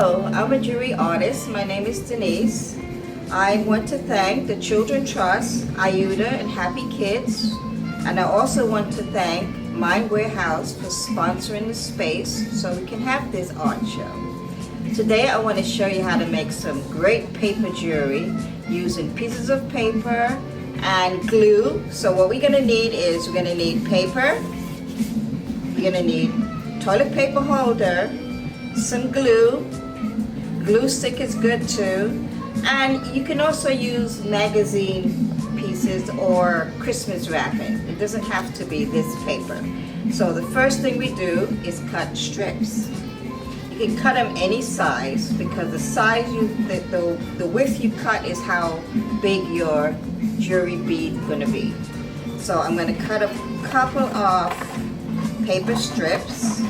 Hello, I'm a jewelry artist. My name is Denise. I want to thank the Children Trust, IUTA, and Happy Kids. And I also want to thank Mind Warehouse for sponsoring the space so we can have this art show. Today I want to show you how to make some great paper jewelry using pieces of paper and glue. So what we're going to need is we're going to need paper, we're going to need toilet paper holder, some glue stick is good too, and you can also use magazine pieces or Christmas wrapping. It doesn't have to be this paper. So the first thing we do is cut strips. You can cut them any size because the size the width you cut is how big your jewelry bead is going to be. So I'm going to cut a couple of paper strips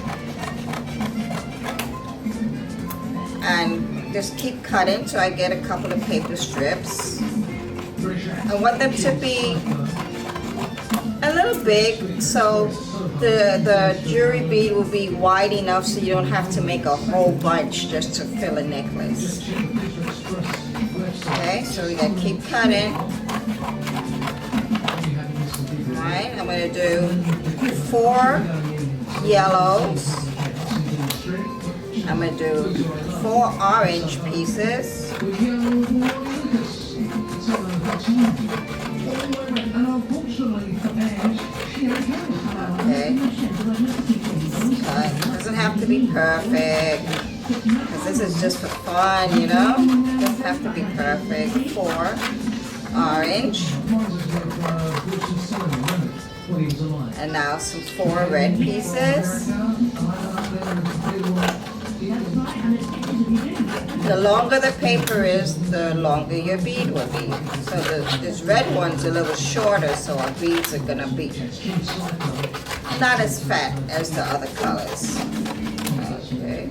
and just keep cutting till I get a couple of paper strips. I want them to be a little big so the jewelry bead will be wide enough so you don't have to make a whole bunch just to fill a necklace. Okay, so we gotta keep cutting. Alright, I'm gonna do 4 yellows. I'm going to do 4 orange pieces. Okay. It doesn't have to be perfect, because this is just for fun, you know? It doesn't have to be perfect. 4 orange. And now some 4 red pieces. The longer the paper is, the longer your bead will be. So this red one's a little shorter, so our beads are gonna be not as fat as the other colors. Okay.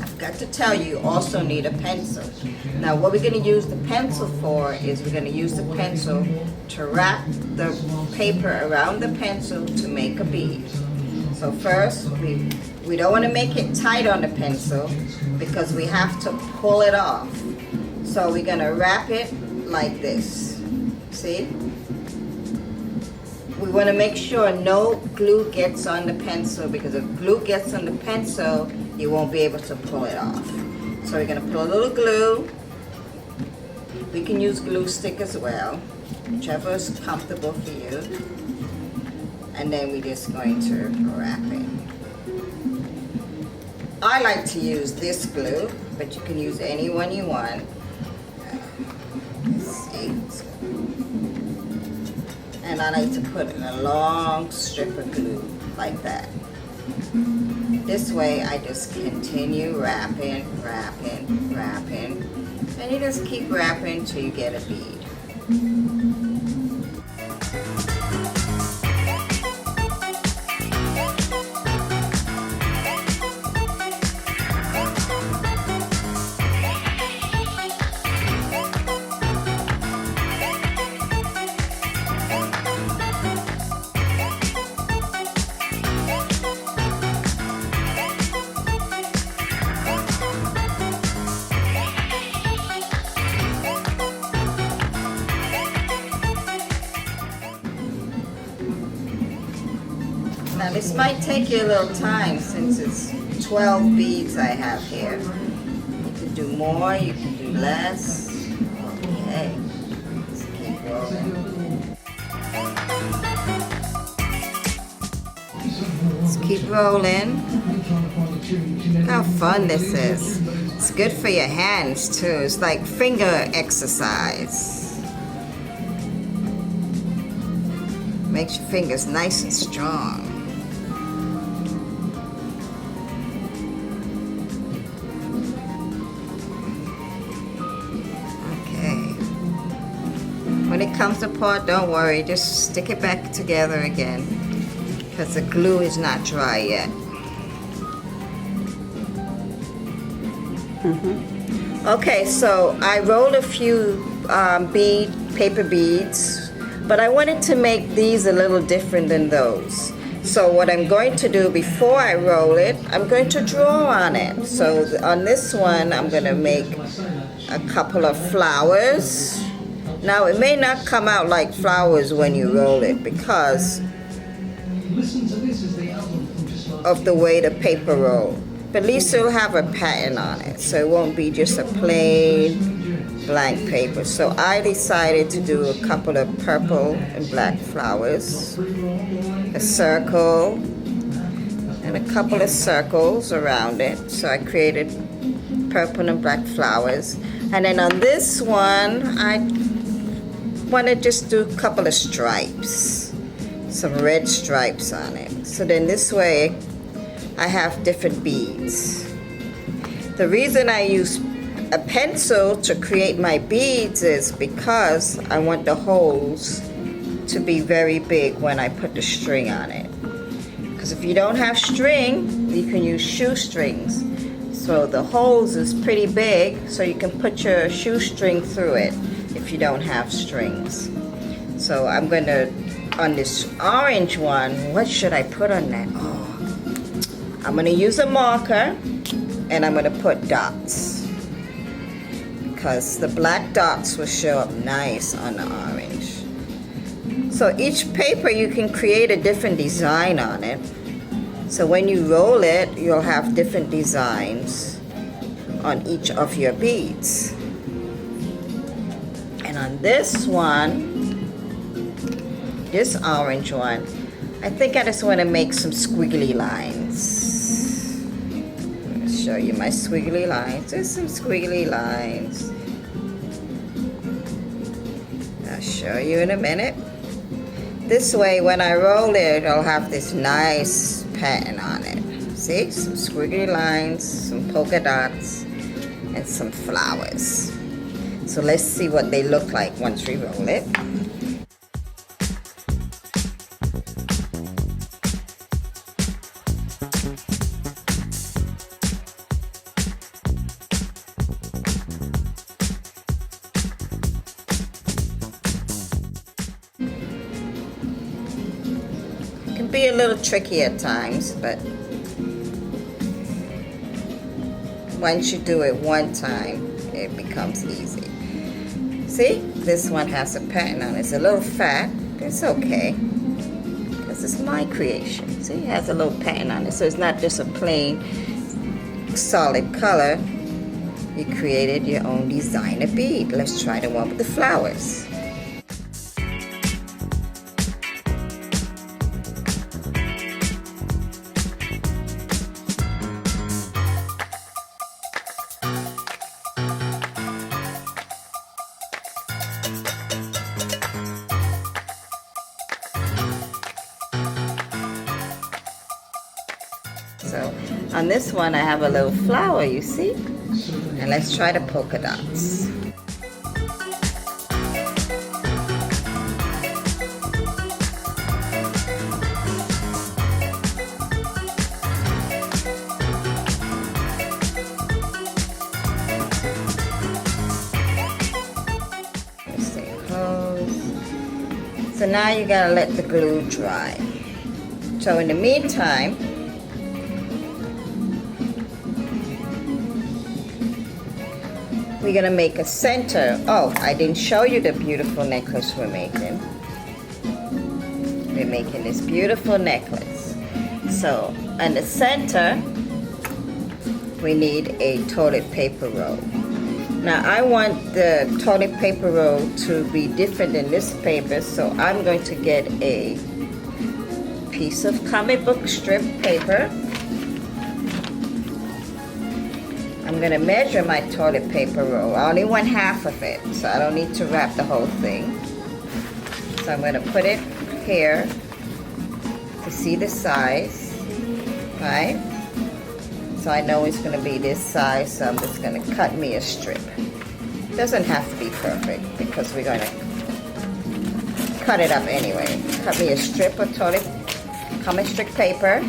I've got to tell you, you also need a pencil. Now what we're gonna use the pencil for is we're gonna use the pencil to wrap the paper around the pencil to make a bead. So first, we don't want to make it tight on the pencil because we have to pull it off. So we're going to wrap it like this. See? We want to make sure no glue gets on the pencil, because if glue gets on the pencil, you won't be able to pull it off. So we're going to put a little glue. We can use glue stick as well, whichever is comfortable for you. And then we're just going to wrap it. I like to use this glue, but you can use any one you want. Let's see. And I like to put in a long strip of glue like that. This way I just continue wrapping, wrapping, wrapping. And you just keep wrapping till you get a bead. Now this might take you a little time since it's 12 beads I have here. You can do more, you can do less. Okay, let's keep rolling. Let's keep rolling. Look how fun this is. It's good for your hands too. It's like finger exercise. Makes your fingers nice and strong. When it comes apart, don't worry, just stick it back together again because the glue is not dry yet. Okay, so I rolled a few paper beads, but I wanted to make these a little different than those. So what I'm going to do before I roll it, I'm going to draw on it. So on this one, I'm going to make a couple of flowers. Now it may not come out like flowers when you roll it because of the way the paper roll. But at least it'll have a pattern on it, so it won't be just a plain blank paper. So I decided to do a couple of purple and black flowers, a circle, and a couple of circles around it. So I created purple and black flowers. And then on this one, I want to just do a couple of stripes, some red stripes on it. So then this way, I have different beads. The reason I use a pencil to create my beads is because I want the holes to be very big when I put the string on it. Because if you don't have string, you can use shoestrings. So the holes is pretty big, so you can put your shoestring through it if you don't have strings. So I'm going to, on this orange one, what should I put on that? Oh, I'm going to use a marker and I'm going to put dots, because the black dots will show up nice on the orange. So each paper you can create a different design on it. So when you roll it, you'll have different designs on each of your beads. And on this one, this orange one, I think I just want to make some squiggly lines. I'll show you my squiggly lines. There's some squiggly lines. I'll show you in a minute. This way, when I roll it, I'll have this nice pattern on it. See, some squiggly lines, some polka dots, and some flowers. So let's see what they look like once we roll it. Be a little tricky at times, but once you do it one time, it becomes easy. See, this one has a pattern on it. It's a little fat. It's okay, because it's my creation. See, it has a little pattern on it, so it's not just a plain solid color. You created your own designer bead. Let's try the one with the flowers. So on this one I have a little flower, you see? And let's try the polka dots. Stay close. So now you gotta let the glue dry. So in the meantime, we're gonna make a center. Oh, I didn't show you the beautiful necklace we're making. We're making this beautiful necklace. So, in the center, we need a toilet paper roll. Now, I want the toilet paper roll to be different than this paper, so I'm going to get a piece of comic book strip paper. I'm going to measure my toilet paper roll. I only want half of it, so I don't need to wrap the whole thing. So I'm going to put it here to see the size, right? So I know it's going to be this size, so I'm just going to cut me a strip. It doesn't have to be perfect because we're going to cut it up anyway. Cut me a strip of toilet comic strip paper.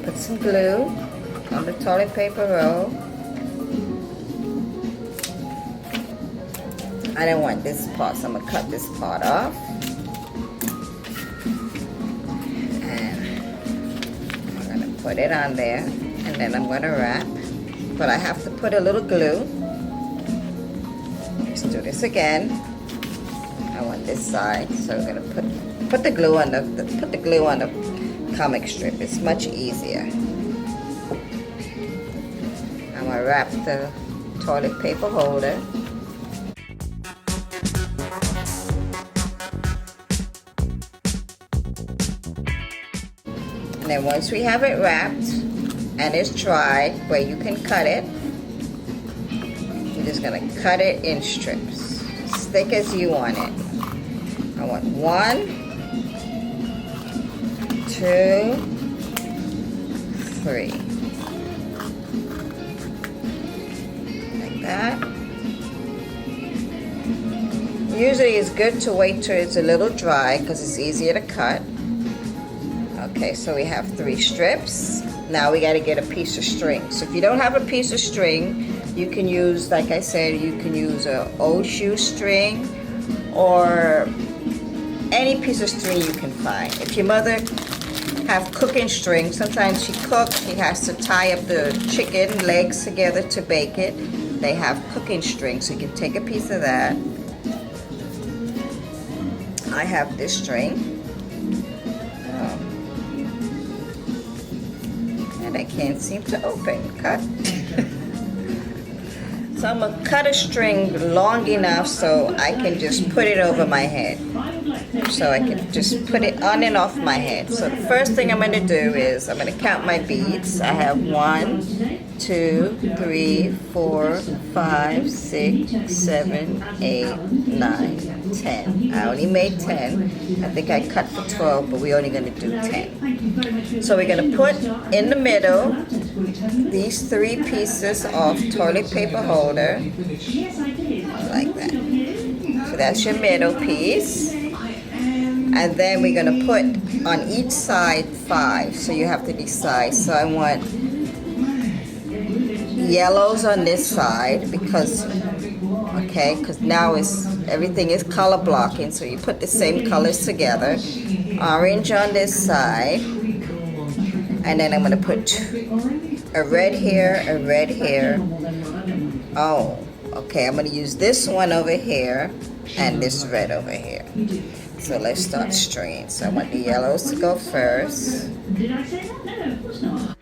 Put some glue on the toilet paper roll. I don't want this part, so I'm going to cut this part off. put it on there, and then I'm going to wrap. But I have to put a little glue. Let's do this again. I want this side, so we're going to put the glue on the comic strip. It's much easier. I'm going to wrap the toilet paper holder. And then once we have it wrapped and it's dry where you can cut it, you're just gonna cut it in strips, as thick as you want it. I want 1, 2, 3. Like that. Usually it's good to wait till it's a little dry because it's easier to cut. Okay, so we have 3 strips. Now we got to get a piece of string. So if you don't have a piece of string, you can use, like I said, you can use an old shoe string or any piece of string you can find. If your mother have cooking string, sometimes she cooks, she has to tie up the chicken legs together to bake it. They have cooking string, so you can take a piece of that. I have this string. And I can't seem to open. Cut. So I'm going to cut a string long enough so I can just put it over my head. So I can just put it on and off my head. So the first thing I'm going to do is I'm going to count my beads. I have 1, 2, 3, 4, 5, 6, 7, 8, 9, 10. I only made 10. I think I cut for 12, but we're only going to do 10. So we're going to put in the middle these 3 pieces of toilet paper holder, like that. So that's your middle piece. And then we're going to put on each side 5. So you have to decide. So I want yellows on this side because now everything is color blocking. So you put the same colors together. Orange on this side. And then I'm going to put a red here, a red here. Oh, okay. I'm going to use this one over here and this red over here. So let's start stringing. So I want the yellows to go first. Did I say that? No, of course not.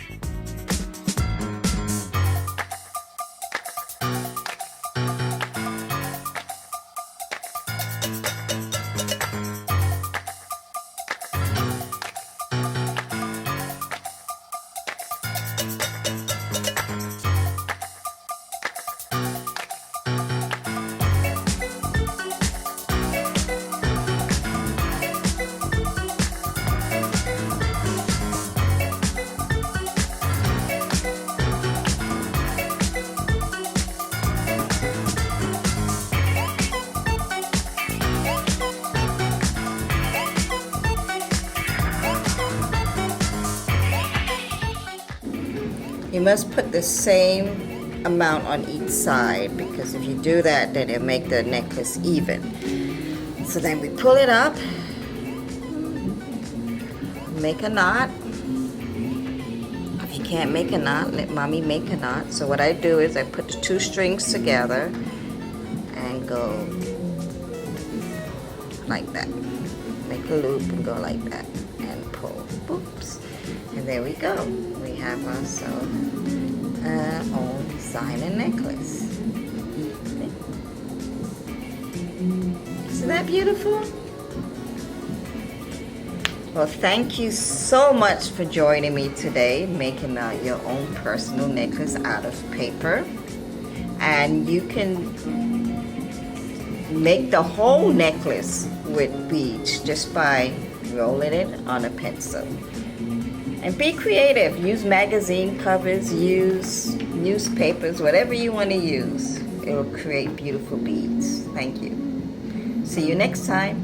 You must put the same amount on each side because if you do that, then it'll make the necklace even. So then we pull it up, make a knot. If you can't make a knot, let mommy make a knot. So what I do is I put the 2 strings together and go like that. Make a loop and go like that and pull. Oops. And there we go. We have ourselves our own designer necklace. Isn't that beautiful? Well, thank you so much for joining me today, making your own personal necklace out of paper. And you can make the whole necklace with beads just by rolling it on a pencil. And be creative. Use magazine covers, use newspapers, whatever you want to use. It will create beautiful beads. Thank you. See you next time.